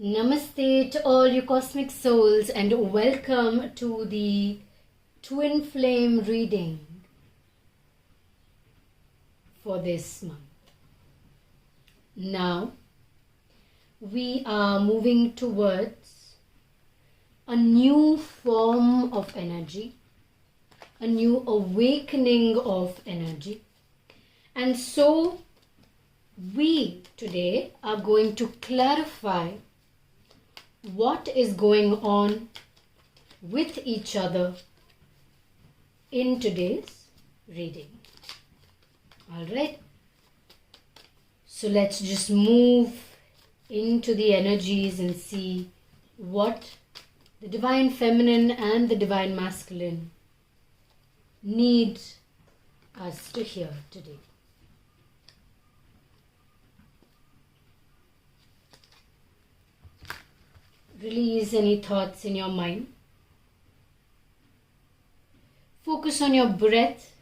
Namaste to all you cosmic souls and welcome to the Twin Flame reading for this month. Now we are moving towards a new form of energy, a new awakening of energy, and so we today are going to clarify what is going on with each other in today's reading. Alright, so let's just move into the energies and see what the Divine Feminine and the Divine Masculine need us to hear today. Release any thoughts in your mind. Focus on your breath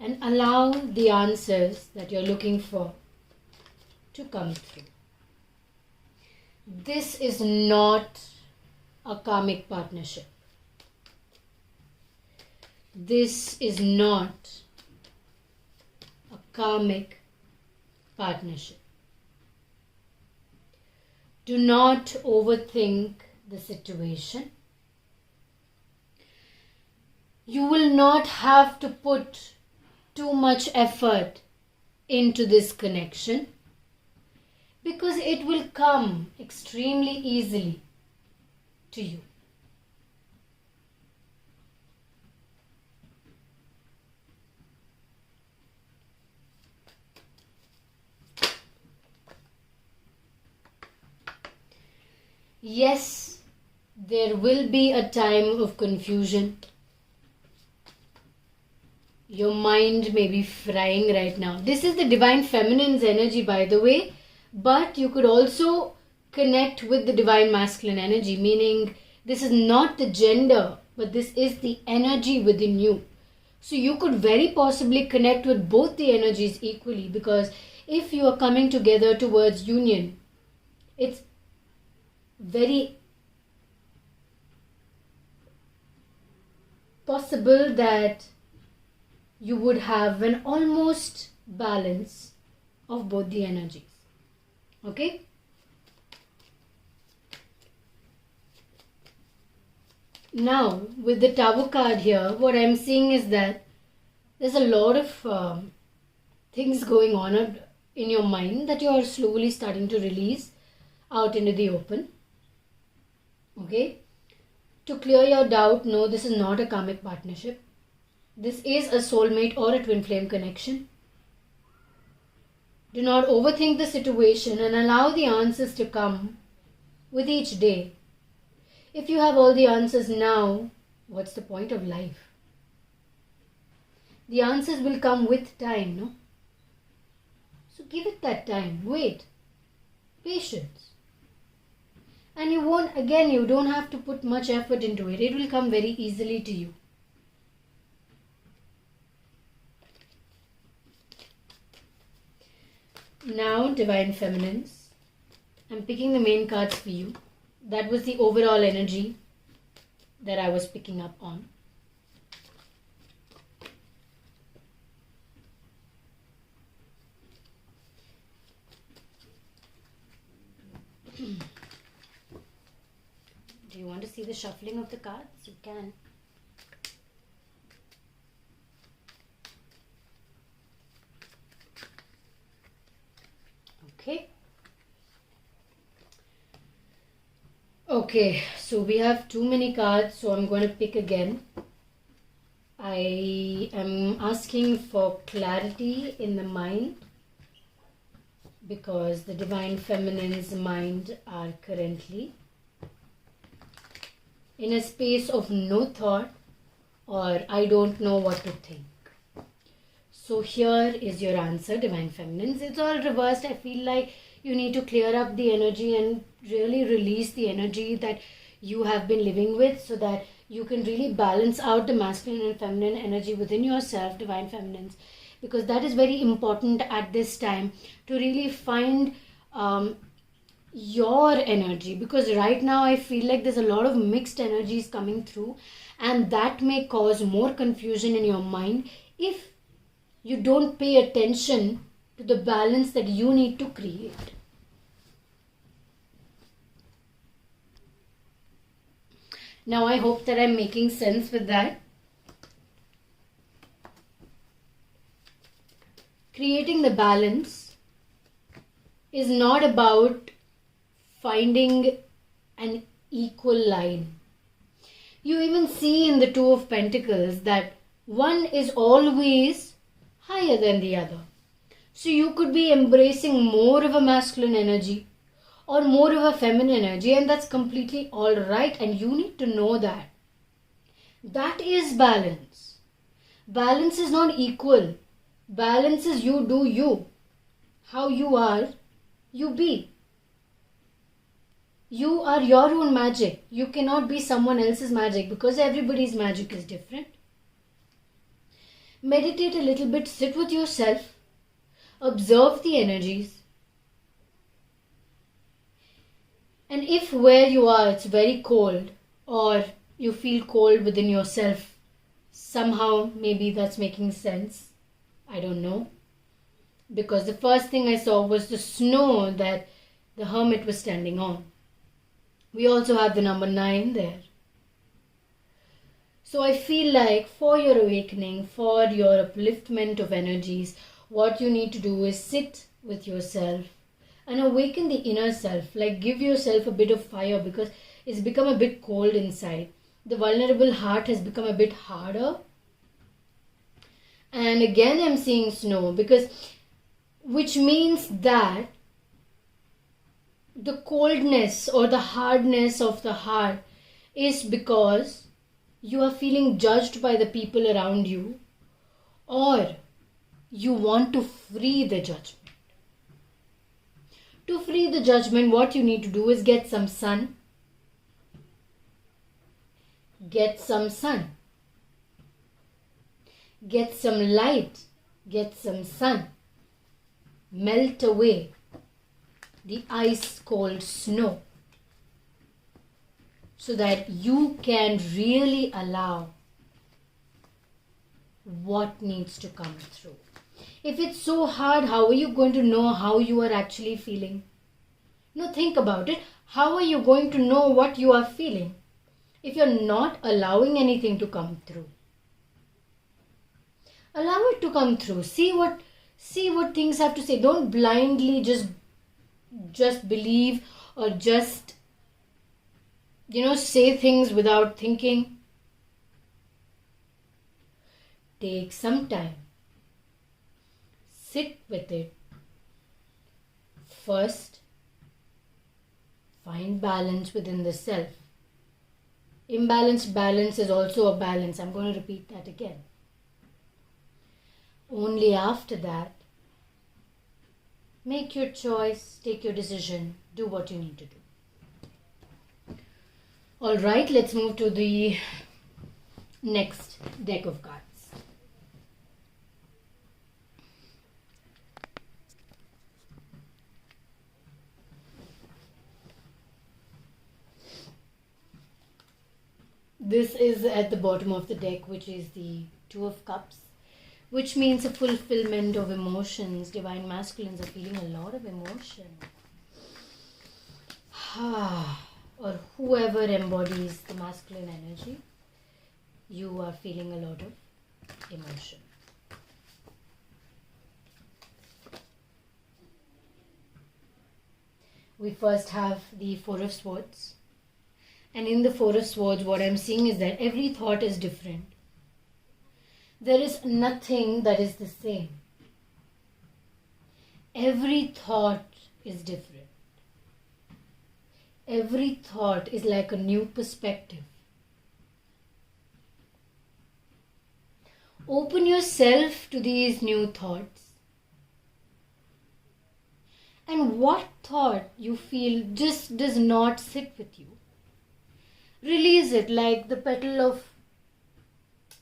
and allow the answers that you're looking for to come through. This is not a karmic partnership. This is not a karmic partnership. Do not overthink the situation. You will not have to put too much effort into this connection because it will come extremely easily to you. Yes, there will be a time of confusion. Your mind may be frying right now. This is the Divine Feminine's energy, by the way, but you could also connect with the Divine Masculine energy, meaning this is not the gender, but this is the energy within you. So you could very possibly connect with both the energies equally, because if you are coming together towards union, it's very possible that you would have an almost balance of both the energies. Okay? Now, with the Tower card here, what I'm seeing is that there's a lot of things going on in your mind that you're slowly starting to release out into the open. Okay, to clear your doubt, no, this is not a karmic partnership. This is a soulmate or a twin flame connection. Do not overthink the situation and allow the answers to come with each day. If you have all the answers now, what's the point of life? The answers will come with time, no? So give it that time. Wait. Patience. And you don't have to put much effort into it. It will come very easily to you. Now, Divine Feminines, I'm picking the main cards for you. That was the overall energy that I was picking up on. Do you want to see the shuffling of the cards? You can. Okay, so we have too many cards, so I'm going to pick again. I am asking for clarity in the mind because the Divine Feminine's mind are currently in a space of no thought or I don't know what to think. So here is your answer, Divine Feminines. It's all reversed. I feel like you need to clear up the energy and really release the energy that you have been living with so that you can really balance out the masculine and feminine energy within yourself, Divine Feminines. because that is very important at this time, to really find your energy, because right now I feel like there's a lot of mixed energies coming through, and that may cause more confusion in your mind if you don't pay attention to the balance that you need to create. Now I hope that I'm making sense with that. Creating the balance is not about finding an equal line. You even see in the Two of Pentacles that one is always higher than the other. So you could be embracing more of a masculine energy or more of a feminine energy, and that's completely all right, and you need to know that. That is balance. Balance is not equal. Balance is you do you. How you are, you be. You are your own magic. You cannot be someone else's magic, because everybody's magic is different. Meditate a little bit, sit with yourself, observe the energies. And if where you are it's very cold, or you feel cold within yourself, somehow maybe that's making sense. I don't know. Because the first thing I saw was the snow that the hermit was standing on. We also have the number 9 there. So I feel like for your awakening, for your upliftment of energies, what you need to do is sit with yourself and awaken the inner self. Like, give yourself a bit of fire, because it's become a bit cold inside. The vulnerable heart has become a bit harder. And again I'm seeing snow, which means that the coldness or the hardness of the heart is because you are feeling judged by the people around you, or you want to free the judgment. To free the judgment, what you need to do is get some sun. Get some sun. Get some light. Get some sun. Melt away the ice cold snow, so that you can really allow what needs to come through. If it's so hard, how are you going to know how you are actually feeling? No, think about it. How are you going to know what you are feeling if you're not allowing anything to come through? Allow it to come through. See what things have to say. Don't blindly just believe, or just say things without thinking. Take some time. Sit with it. First, find balance within the self. Imbalanced balance is also a balance. I'm going to repeat that again. Only after that, make your choice, take your decision, do what you need to do. Alright, let's move to the next deck of cards. This is at the bottom of the deck, which is the Two of Cups, which means a fulfillment of emotions. Divine masculines are feeling a lot of emotion. Or whoever embodies the masculine energy, you are feeling a lot of emotion. We first have the Four of Swords. And in the Four of Swords, what I'm seeing is that every thought is different. There is nothing that is the same. Every thought is different. Every thought is like a new perspective. Open yourself to these new thoughts. And what thought you feel just does not sit with you, release it. Like the petal of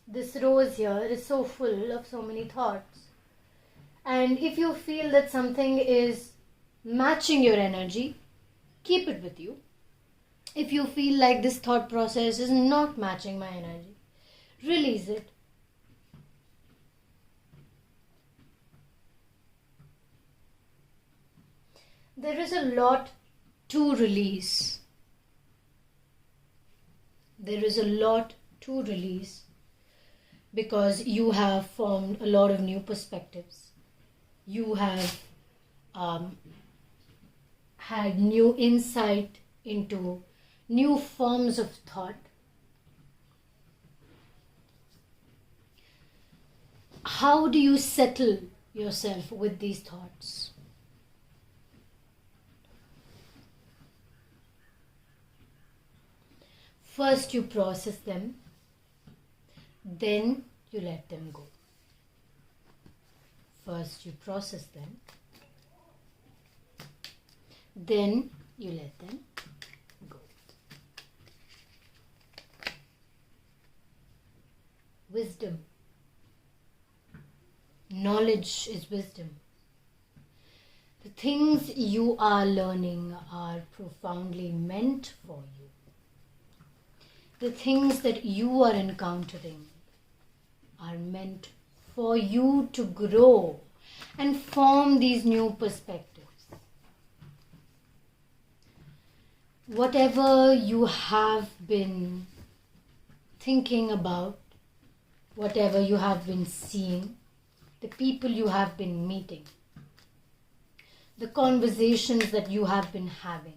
this rose here is so full of so many thoughts. And if you feel that something is matching your energy, keep it with you. If you feel like this thought process is not matching my energy, release it. There is a lot to release. There is a lot to release because you have formed a lot of new perspectives. You have had new insight into new forms of thought. How do you settle yourself with these thoughts? First you process them, then you let them go. First you process them, then you let them go. Wisdom. Knowledge is wisdom. The things you are learning are profoundly meant for you. The things that you are encountering are meant for you to grow and form these new perspectives. Whatever you have been thinking about, whatever you have been seeing, the people you have been meeting, the conversations that you have been having,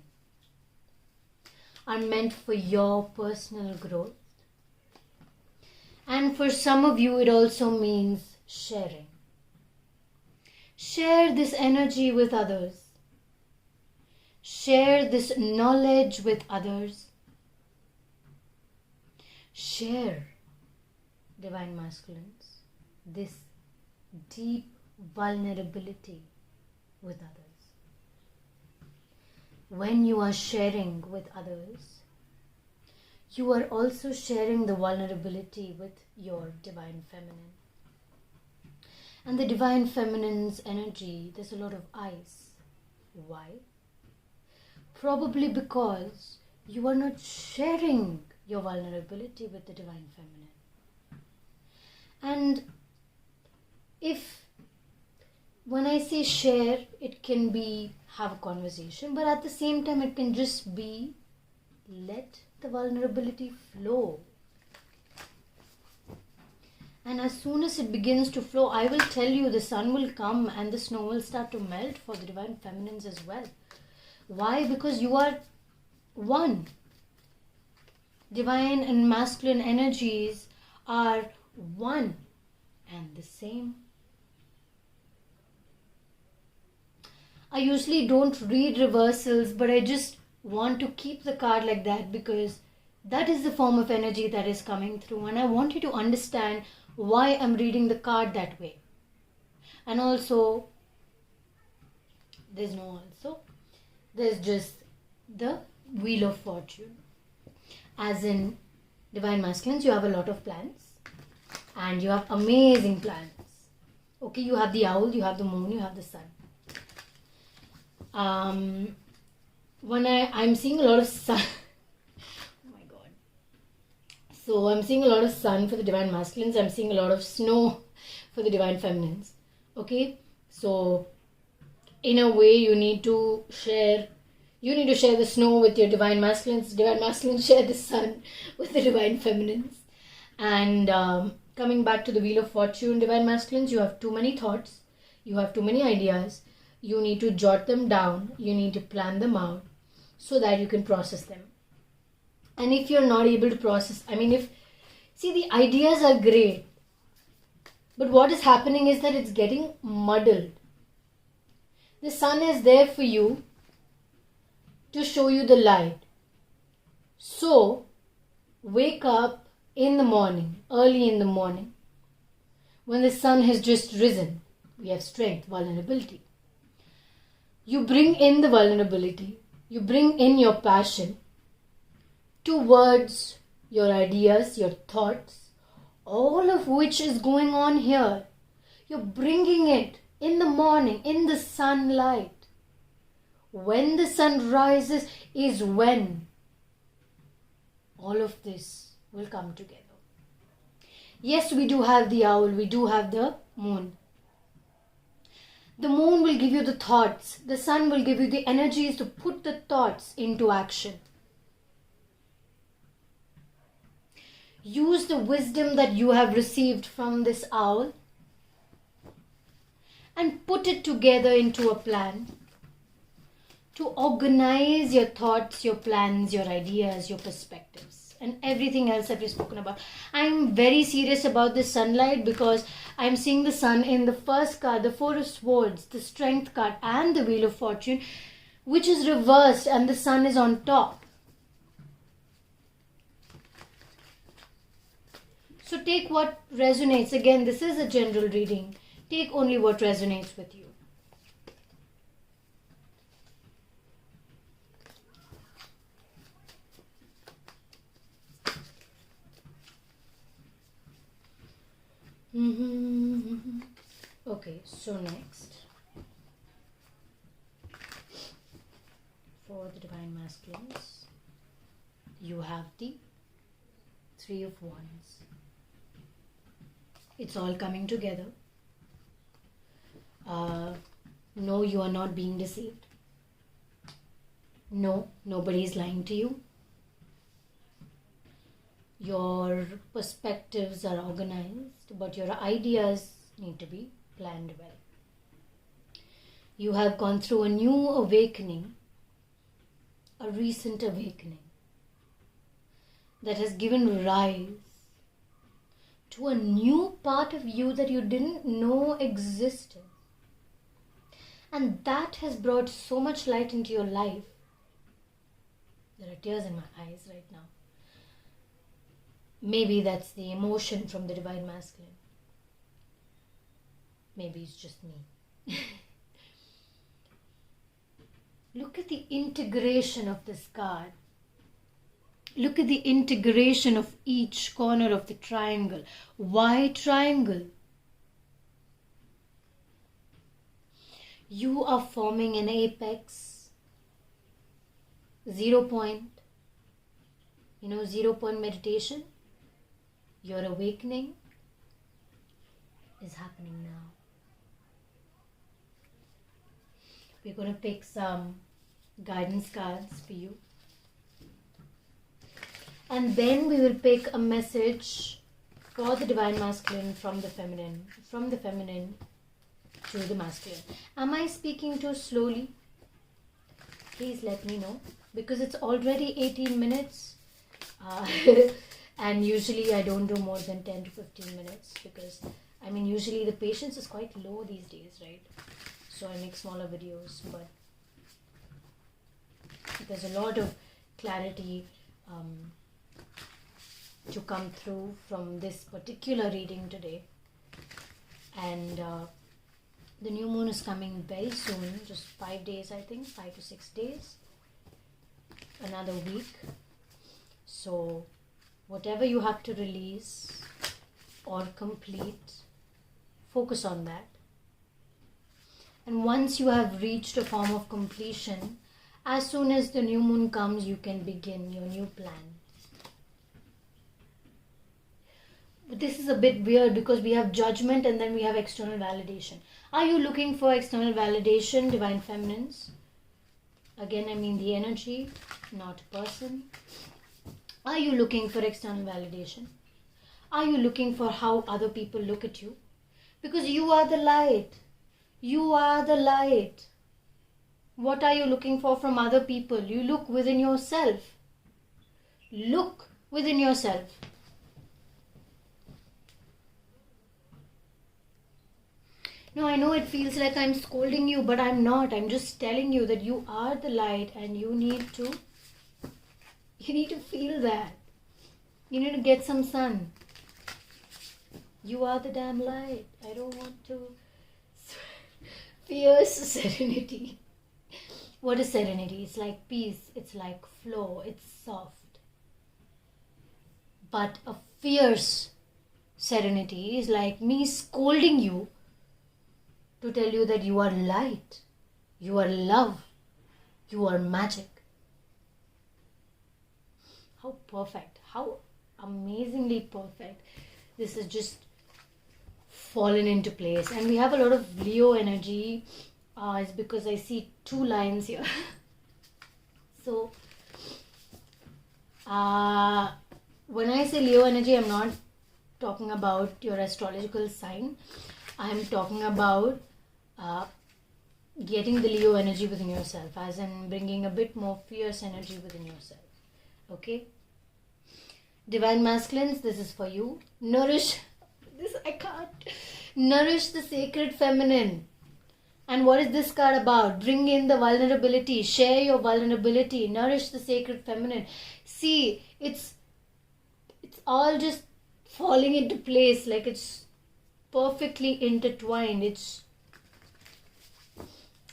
are meant for your personal growth. And for some of you, it also means sharing. Share this energy with others. Share this knowledge with others. Share, Divine Masculines, this deep vulnerability with others. When you are sharing with others, you are also sharing the vulnerability with your Divine Feminine. And the Divine Feminine's energy, there's a lot of ice. Why? Probably because you are not sharing your vulnerability with the Divine Feminine. And when I say share, it can be have a conversation, but at the same time it can just be let the vulnerability flow. And as soon as it begins to flow, I will tell you the sun will come and the snow will start to melt for the Divine Feminines as well. Why? Because you are one. Divine and masculine energies are one and the same. I usually don't read reversals, but I just want to keep the card like that because that is the form of energy that is coming through, and I want you to understand why I'm reading the card that way. And also, there's just the Wheel of Fortune. As in Divine Masculines, you have a lot of plans and you have amazing plans. Okay, you have the owl, you have the moon, you have the sun. When I'm seeing a lot of sun. Oh my god. So I'm seeing a lot of sun for the Divine Masculines. I'm seeing a lot of snow for the Divine Feminines. Okay, so in a way you need to share the snow with your Divine Masculines. Divine Masculines share the sun with the Divine Feminines. And coming back to the Wheel of Fortune, Divine Masculines, you have too many thoughts, you have too many ideas. You need to jot them down, you need to plan them out so that you can process them. And if you're not able to process, the ideas are great, but what is happening is that it's getting muddled. The sun is there for you to show you the light. So, wake up in the morning, early in the morning, when the sun has just risen. We have strength, vulnerability. You bring in the vulnerability, you bring in your passion towards your ideas, your thoughts, all of which is going on here. You're bringing it in the morning, in the sunlight. When the sun rises is when all of this will come together. Yes, we do have the owl, we do have the moon. The moon will give you the thoughts. The sun will give you the energies to put the thoughts into action. Use the wisdom that you have received from this owl and put it together into a plan to organize your thoughts, your plans, your ideas, your perspectives, and everything else that we've spoken about. I'm very serious about the sunlight because I'm seeing the sun in the first card, the Four of Swords, the Strength card, and the Wheel of Fortune, which is reversed, and the sun is on top. So take what resonates. Again, this is a general reading. Take only what resonates with you. Okay, so next, for the Divine Masculines, you have the Three of Wands. It's all coming together. No, you are not being deceived. No, nobody is lying to you. Your perspectives are organized, but your ideas need to be planned well. You have gone through a new awakening, a recent awakening that has given rise to a new part of you that you didn't know existed. And that has brought so much light into your life. There are tears in my eyes right now. Maybe that's the emotion from the Divine Masculine. Maybe it's just me. Look at the integration of this card. Look at the integration of each corner of the triangle. Why triangle? You are forming an apex, 0 point. 0 point meditation. Your awakening is happening now. We're going to pick some guidance cards for you. And then we will pick a message for the Divine Masculine from the feminine to the masculine. Am I speaking too slowly? Please let me know, because it's already 18 minutes. And usually I don't do more than 10 to 15 minutes because, usually the patience is quite low these days, right? So I make smaller videos, but there's a lot of clarity to come through from this particular reading today. And the new moon is coming very soon, just 5 days, I think, 5 to 6 days, another week. So whatever you have to release or complete, focus on that. And once you have reached a form of completion, as soon as the new moon comes, you can begin your new plan. But this is a bit weird because we have judgment and then we have external validation. Are you looking for external validation, Divine Feminines? Again, the energy, not a person. Are you looking for external validation? Are you looking for how other people look at you? Because you are the light. You are the light. What are you looking for from other people? You look within yourself. Look within yourself. No, I know it feels like I'm scolding you, but I'm not. I'm just telling you that you are the light and you need to feel that. You need to get some sun. You are the damn light. I don't want to. Fierce serenity. What is serenity? It's like peace. It's like flow. It's soft. But a fierce serenity is like me scolding you, to tell you that you are light, you are love, you are magic. How perfect, how amazingly perfect. This is just fallen into place. And we have a lot of Leo energy. It's because I see 2 lines here. So, when I say Leo energy, I'm not talking about your astrological sign. I'm talking about getting the Leo energy within yourself, as in bringing a bit more fierce energy within yourself. Okay? Divine masculines, this is for you. Nourish the sacred feminine. And what is this card about? Bring in the vulnerability. Share your vulnerability. Nourish the sacred feminine. See, it's all just falling into place. Like it's perfectly intertwined.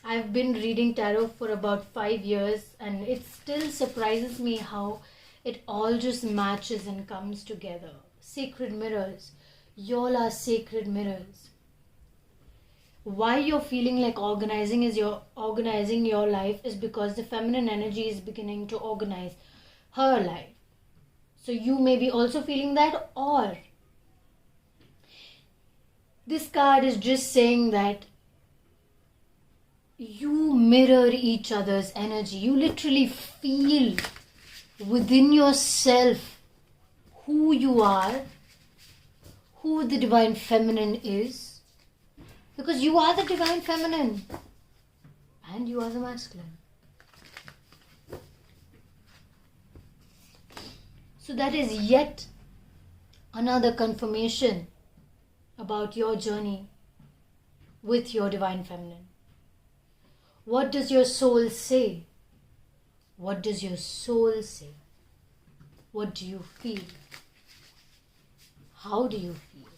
I've been reading tarot for about 5 years, and it still surprises me how it all just matches and comes together. Sacred mirrors. Y'all are sacred mirrors. Why you're feeling like organizing your life is because the feminine energy is beginning to organize her life. So you may be also feeling that, or this card is just saying that you mirror each other's energy. You literally feel within yourself who you are, who the divine feminine is. Because you are the divine feminine and you are the masculine. So that is yet another confirmation about your journey with your divine feminine. What does your soul say? What does your soul say? What do you feel? How do you feel?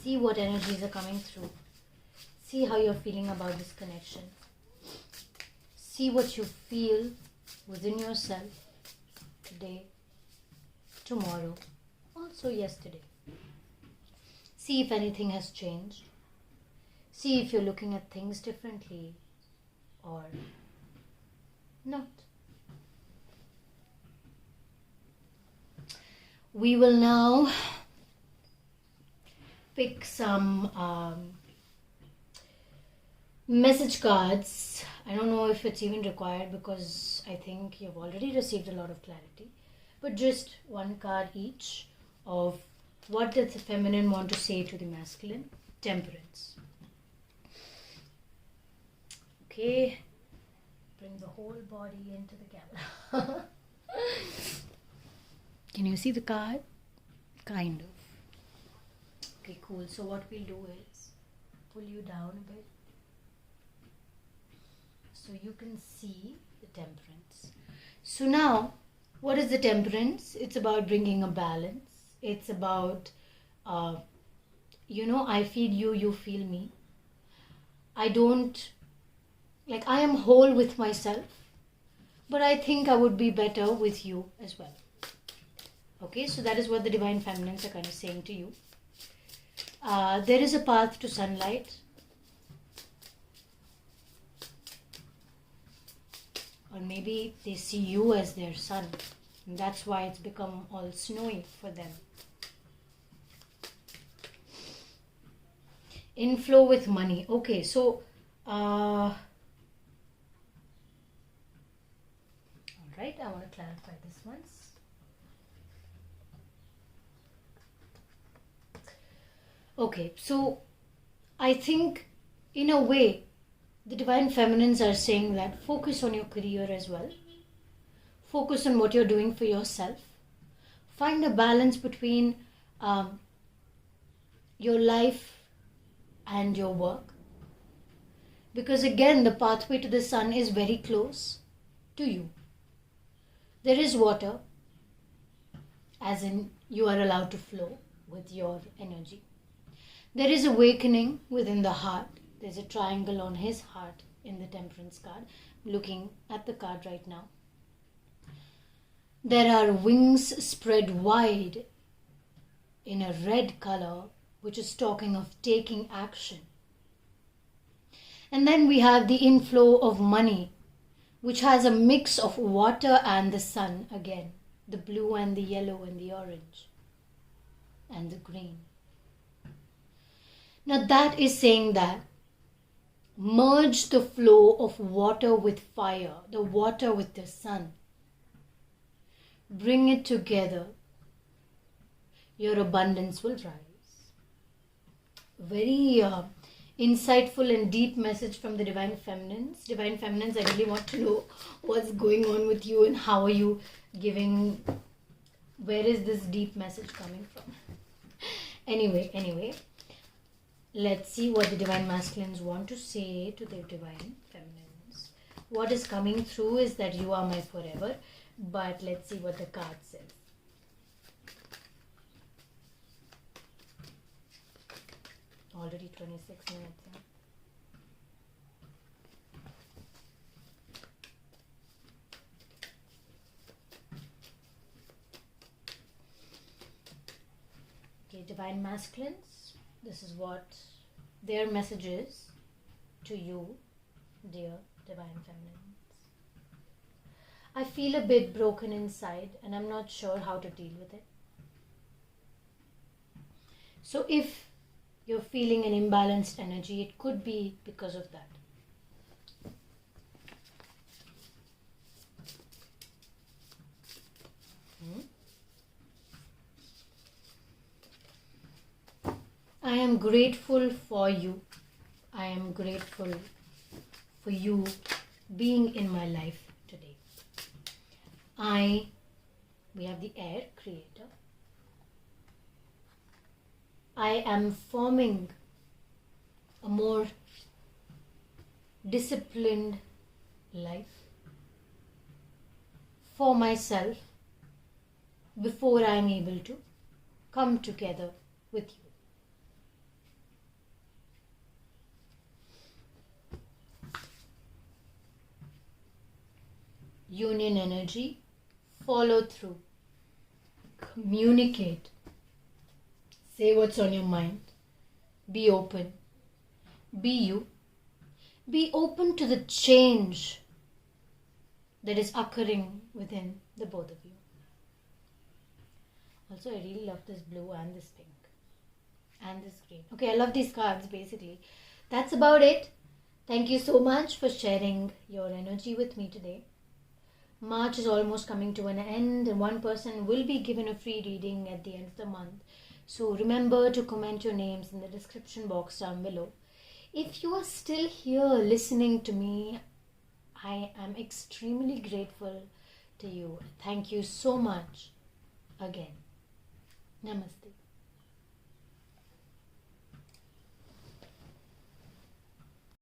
See what energies are coming through. See how you're feeling about this connection. See what you feel within yourself today, tomorrow, also yesterday. See if anything has changed. See if you're looking at things differently or not. We will now pick some message cards. I don't know if it's even required because I think you've already received a lot of clarity. But just one card each of what does the feminine want to say to the masculine. Temperance. Okay. Bring the whole body into the camera. Can you see the card? Kind of. Okay, cool. So what we'll do is pull you down a bit so you can see the temperance. So now, what is the temperance? It's about bringing a balance. It's about, I feel you, you feel me. I am whole with myself, but I think I would be better with you as well. Okay, so that is what the divine feminines are kind of saying to you. There is a path to sunlight. Or maybe they see you as their sun. And that's why it's become all snowy for them. Inflow with money. Okay, so alright, I want to clarify this once. Okay, so I think in a way the divine feminines are saying that focus on your career as well. Focus on what you're doing for yourself. Find a balance between your life and your work. Because again, the pathway to the sun is very close to you. There is water, as in you are allowed to flow with your energy. There is awakening within the heart. There's a triangle on his heart in the temperance card. looking at the card right now. There are wings spread wide in a red color, which is talking of taking action. And then we have the inflow of money, which has a mix of water and the sun again. The blue and the yellow and the orange and the green. Now that is saying that merge the flow of water with fire, the water with the sun. Bring it together. Your abundance will rise. Very insightful and deep message from the Divine Feminines. Divine Feminines, I really want to know what's going on with you and how are you giving, where is this deep message coming from? Anyway, let's see what the Divine Masculines want to say to the Divine Feminines. What is coming through is that you are my forever, but let's see what the card says. Already 26 minutes. Yeah? Okay, Divine Masculines, this is what their message is to you, dear Divine Feminines. I feel a bit broken inside and I'm not sure how to deal with it. So if you're feeling an imbalanced energy, it could be because of that. I am grateful for you. I am grateful for you being in my life today. We have the air creator. I am forming a more disciplined life for myself before I am able to come together with you. Union energy, follow through, communicate, say what's on your mind, be open, be you, be open to the change that is occurring within the both of you. Also, I really love this blue and this pink and this green. Okay, I love these cards basically. That's about it. Thank you so much for sharing your energy with me today. March is almost coming to an end and one person will be given a free reading at the end of the month. So remember to comment your names in the description box down below. If you are still here listening to me, I am extremely grateful to you. Thank you so much again. Namaste.